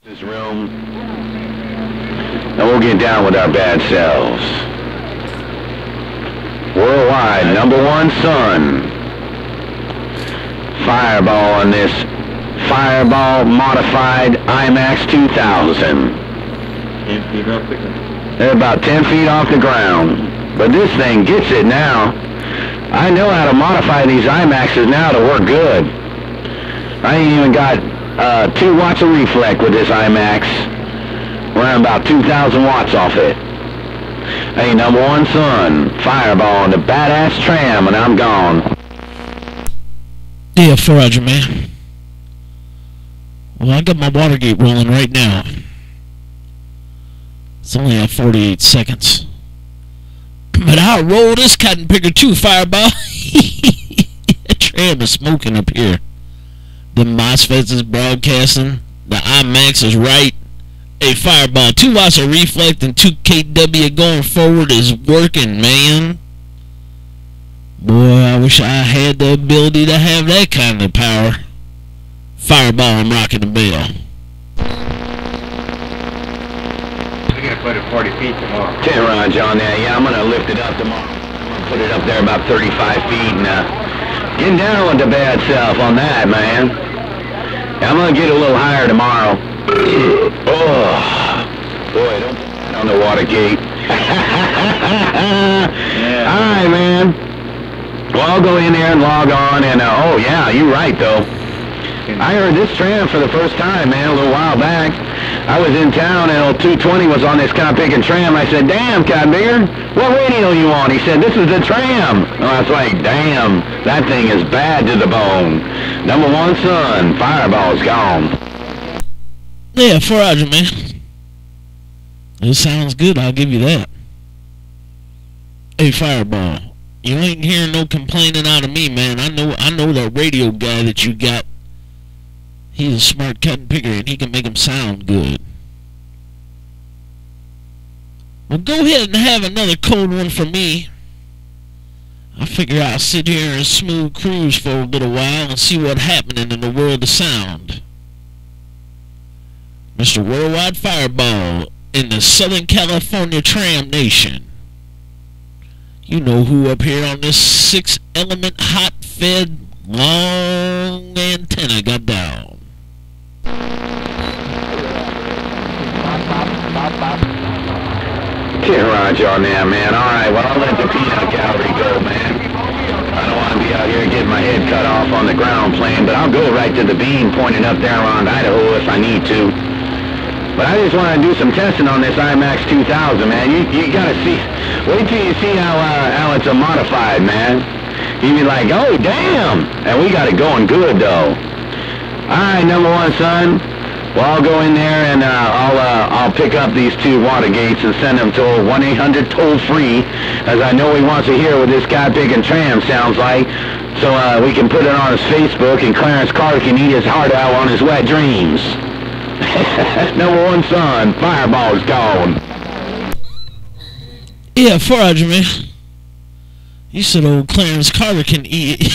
This room, and we'll get down with our bad selves. Worldwide, #1 son. Fireball on this Fireball modified IMAX 2000. 10 feet off the ground. They're about 10 feet off the ground. But this thing gets it now. I know how to modify these IMAXs now to work good. I ain't even got 2 watts of reflect with this IMAX. We're about 2,000 watts off it. Hey, #1 son, Fireball on the badass tram, and I'm gone. Yeah, 4 Roger, man. Well, I got my Watergate rolling right now. It's only at 48 seconds. But I'll roll this cotton picker too, Fireball. That tram is smoking up here. The MOSFETs is broadcasting. The IMAX is right. Hey, Fireball, 2 watts of reflect and 2 kW going forward is working, man. Boy, I wish I had the ability to have that kind of power. Fireball, I'm rocking the bell. We're going to put it 40 feet tomorrow. 10 rods on there. Yeah, I'm going to lift it up tomorrow. I'm going to put it up there about 35 feet and getting down with the bad self on that, man. Yeah, I'm going to get a little higher tomorrow. Oh, boy, don't put that on the Watergate. Yeah. All right, man. Well, I'll go in there and log on and, oh, yeah, you're right, though. I heard this tram for the first time, man, a little while back. I was in town and old 220 was on this cotton picking tram. I said, damn, cotton picker, what radio you on? He said, this is the tram. And I was like, damn, that thing is bad to the bone. #1 son, Fireball's gone. Yeah, 4 Roger, man. It sounds good, I'll give you that. Hey, Fireball, you ain't hearing no complaining out of me, man. I know that radio guy that you got. He's a smart cotton picker and he can make them sound good. Well, go ahead and have another cold one for me. I figure I'll sit here and smooth cruise for a little while and see what's happening in the world of sound. Mr. Worldwide Fireball in the Southern California Tram Nation. You know who up here on this 6-element hot-fed long antenna got down. 10 rods on there, man. All right, well, I'll let the peanut gallery go, man. I don't want to be out here getting my head cut off on the ground plane, but I'll go right to the beam pointing up there around Idaho if I need to. But I just want to do some testing on this IMAX 2000, man. You got to see, wait till you see how it's a modified, man. You'd be like, oh, damn. And we got it going good, though. All right, #1 son. Well, I'll go in there and I'll pick up these 2 Watergates and send them to 1-800 toll-free, as I know he wants to hear what this guy picking tram sounds like, so we can put it on his Facebook and Clarence Carter can eat his heart out on his wet dreams. #1 son, Fireball's gone. Yeah, 4 Roger, man. You said old Clarence Carter can eat it.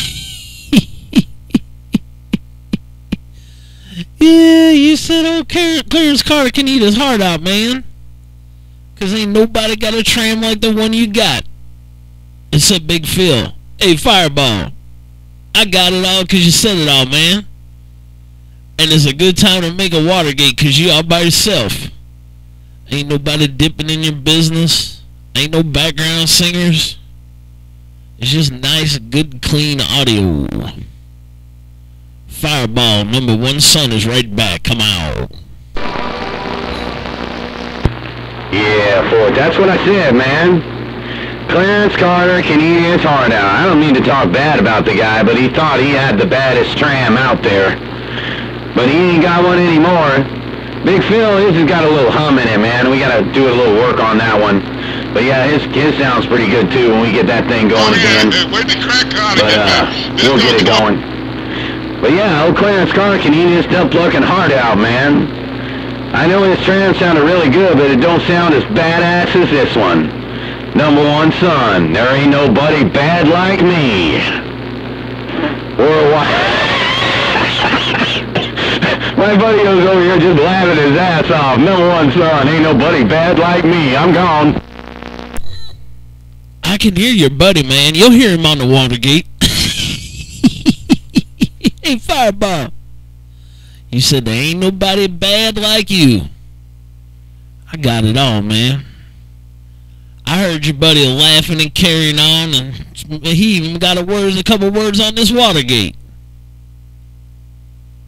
Yeah, you said old Clarence Carter can eat his heart out, man. 'Cause ain't nobody got a tram like the one you got. Except Big Phil. Hey, Fireball. I got it all 'cause you said it all, man. And it's a good time to make a Watergate 'cause you all by yourself. Ain't nobody dipping in your business. Ain't no background singers. It's just nice, good, clean audio. Fireball, #1 son is right back. Come out. Yeah, boy, that's what I said, man. Clarence Carter can eat his heart out. I don't mean to talk bad about the guy, but he thought he had the baddest tram out there. But he ain't got one anymore. Big Phil, his has got a little hum in it, man. We got to do a little work on that one. But yeah, his sounds pretty good too when we get that thing going again. Where'd the crack on But we'll get it going. But yeah, old Clarence Carter can eat his duck-plucking heart out, man. I know his tram sounded really good, but it don't sound as badass as this one. #1 son, there ain't nobody bad like me. Worldwide. My buddy was over here just laughing his ass off. Number one son, ain't nobody bad like me. I'm gone. I can hear your buddy, man. You'll hear him on the Watergate. Hey, Fireball. You said there ain't nobody bad like you. I got it all, man. I heard your buddy laughing and carrying on, and he even got a couple words on this Watergate.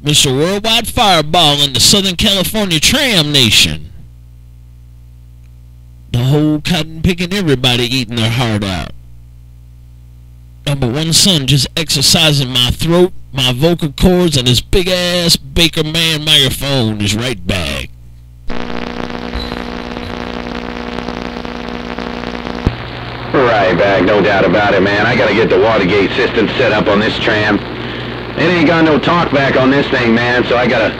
Mr. Worldwide Fireball in the Southern California Tram Nation. The whole cotton picking, everybody eating their heart out. Number one son just exercising my throat, my vocal cords, and his big ass Baker Man microphone is right back. Right back, no doubt about it, man. I gotta get the Watergate system set up on this tram. It ain't got no talk back on this thing, man, so I gotta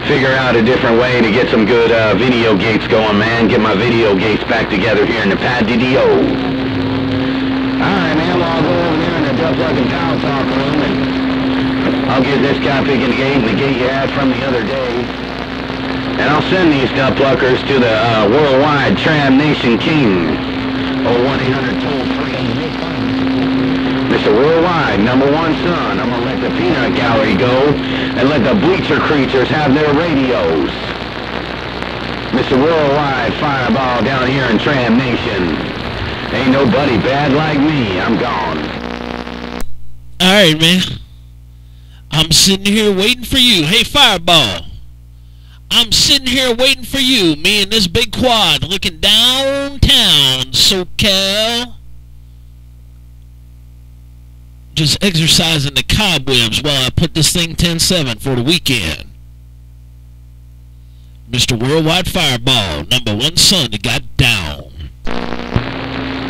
figure out a different way to get some good video gates going, man. Get my video gates back together here in the Pad-D-D-O. Alright, man, well, I'll go over there in the duck-lucking town talk room, and I'll get this guy picking the gate and the gate you had from the other day. And I'll send these duck-pluckers to the Worldwide Tram Nation King. 1-800-toll-free. Mr. Worldwide, number one son, I'm gonna let the peanut gallery go and let the bleacher creatures have their radios. Mr. Worldwide Fireball down here in Tram Nation. Ain't nobody bad like me. I'm gone. Alright, man. I'm sitting here waiting for you. Hey, Fireball. I'm sitting here waiting for you. Me and this big quad looking downtown, SoCal. Just exercising the cobwebs while I put this thing 10-7 for the weekend. Mr. Worldwide Fireball, number one son that got down.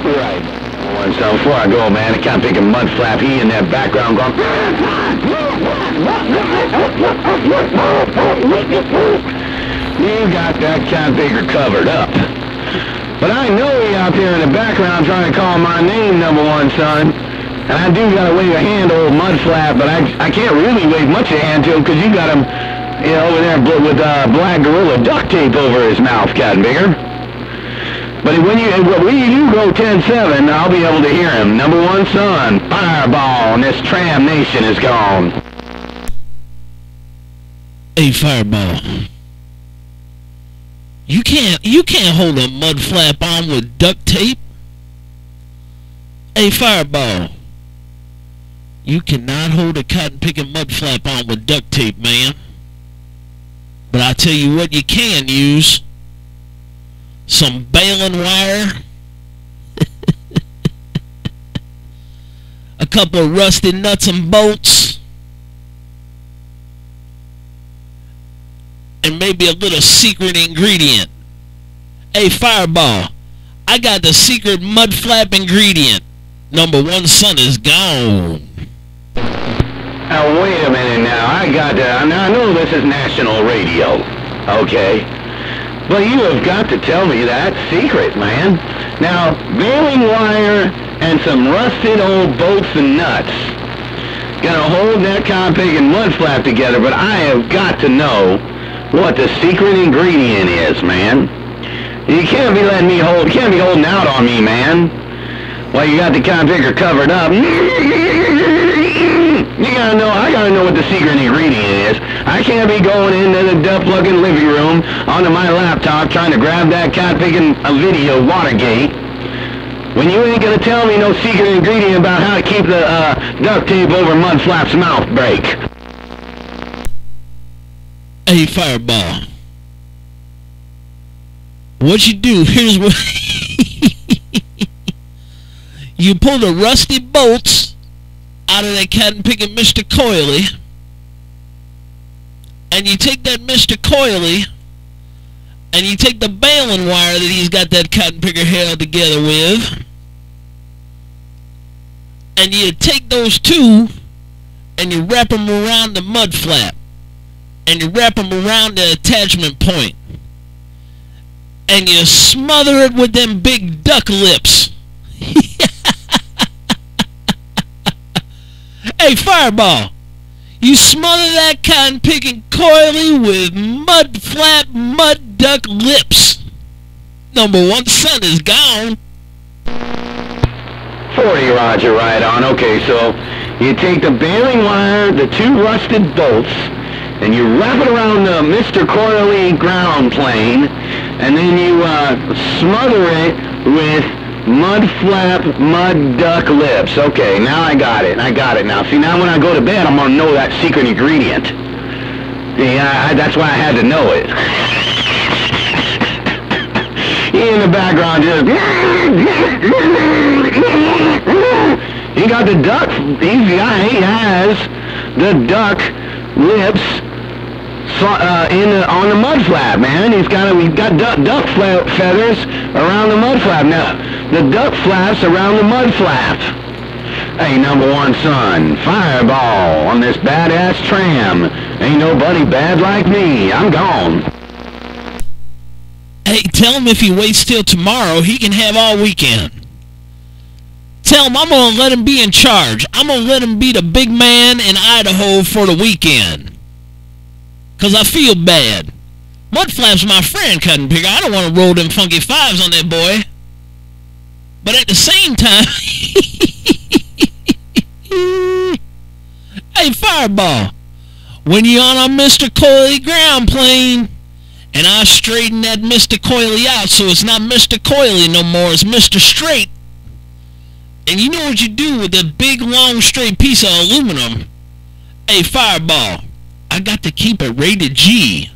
Right. One son, before I go, man, I can't pick a mud flap. He in that background going... You got that cat picker covered up. But I know he out there in the background trying to call my name, number one son. And I do got to wave a hand to old Mudflap, but I can't really wave much of a hand to him because you got him, you know, over there with black gorilla duct tape over his mouth, Catbigger. But when you do go 10-7, I'll be able to hear him. Number one son, Fireball, and this Tram Nation is gone. Hey, Fireball. You can't hold a Mudflap on with duct tape. Hey, Fireball. You cannot hold a cotton-picking Mudflap on with duct tape, man. But I tell you what you can use. Some baling wire. A couple of rusty nuts and bolts. And maybe a little secret ingredient. Hey, Fireball. I got the secret Mudflap ingredient. Number one son is gone. Now, wait a minute now. Now I know this is national radio, okay? But you have got to tell me that secret, man. Now, baling wire and some rusted old bolts and nuts. Gonna hold that cotton-picking and mud flap together, but I have got to know what the secret ingredient is, man. You can't be holding out on me, man. Well, you got the cotton picker covered up. I gotta know what the secret ingredient is. I can't be going into the duck-plucking living room onto my laptop trying to grab that cotton picking video Watergate when you ain't gonna tell me no secret ingredient about how to keep the duct tape over Mudflap's mouth break. Hey, Fireball. What you do, here's what... You pull the rusty bolts out of that cotton-picking Mr. Coily, and you take that Mr. Coily, and you take the baling wire that he's got that cotton picker held together with, and you take those two, and you wrap them around the mud flap, and you wrap them around the attachment point, and you smother it with them big duck lips. Hey, Fireball, You smother that cotton picking coily with mud flap, mud duck lips. Number one son is gone. 40, Roger, right on. Okay, so you take the baling wire, the 2 rusted bolts, and you wrap it around the Mr. Coily ground plane, and then you smother it with mud flap, mud duck lips. Okay, now I got it. Now, see, now when I go to bed, I'm going to know that secret ingredient. Yeah, that's why I had to know it. In the background, just... He got the duck... He has the duck lips on the mud flap, man. We've got duck feathers around the mud flap. Now, the duck flaps around the mud flap. Hey, number one son, fireball on this badass tram. Ain't nobody bad like me. I'm gone. Hey, tell him if he waits till tomorrow, he can have all weekend. Tell him I'm going to let him be in charge. I'm going to let him be the big man in Idaho for the weekend. Because I feel bad. Mudflap's my friend, Cutting Pigger. I don't want to roll them funky fives on that boy. But at the same time... Hey, Fireball. When you're on a Mr. Coily ground plane... And I straighten that Mr. Coily out so it's not Mr. Coily no more, it's Mr. Straight. And you know what you do with that big, long, straight piece of aluminum? Hey, Fireball, I got to keep it rated G.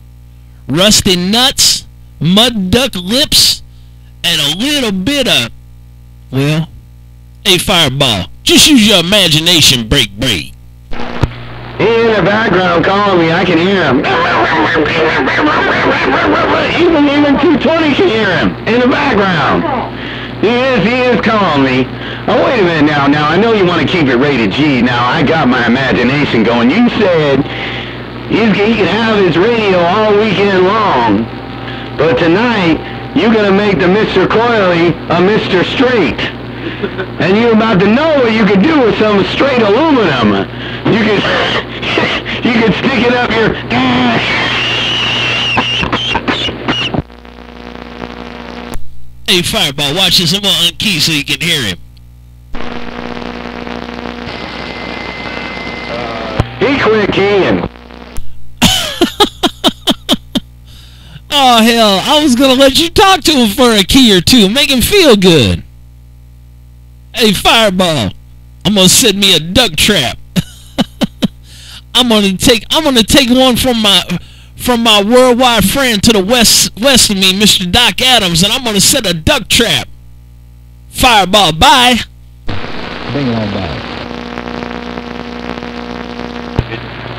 Rusty nuts, mud duck lips, and a little bit of... Well, hey, Fireball, just use your imagination, break. In the background calling me, I can hear him. Even 220 can hear him in the background. He is calling me. Oh, wait a minute now, I know you want to keep it rated G. Now, I got my imagination going. You said he can have his radio all weekend long. But tonight, you're going to make the Mr. Coily a Mr. Straight. And you're about to know what you could do with some straight aluminum. You could stick it up your... Hey, Fireball, watch this. I'm going to unkey so you can hear him. He quit keying. Oh, hell, I was going to let you talk to him for a key or two. Make him feel good. Hey, Fireball, I'm going to set me a duck trap. I'm gonna take one from my worldwide friend to the west of me, Mr. Doc Adams, and I'm gonna set a duck trap. Fireball, bye. Bring it on back.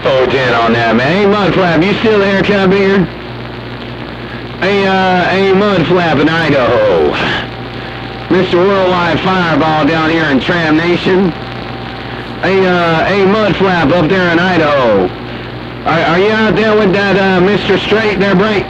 Oh, Jen on that, man. Hey, Mudflap, you still there, Cub here? Hey, Mudflap in Idaho. Mr. Worldwide Fireball down here in Tram Nation. Hey, Mudflap up there in Idaho. Are you out there with that Mr. Straight there, Break?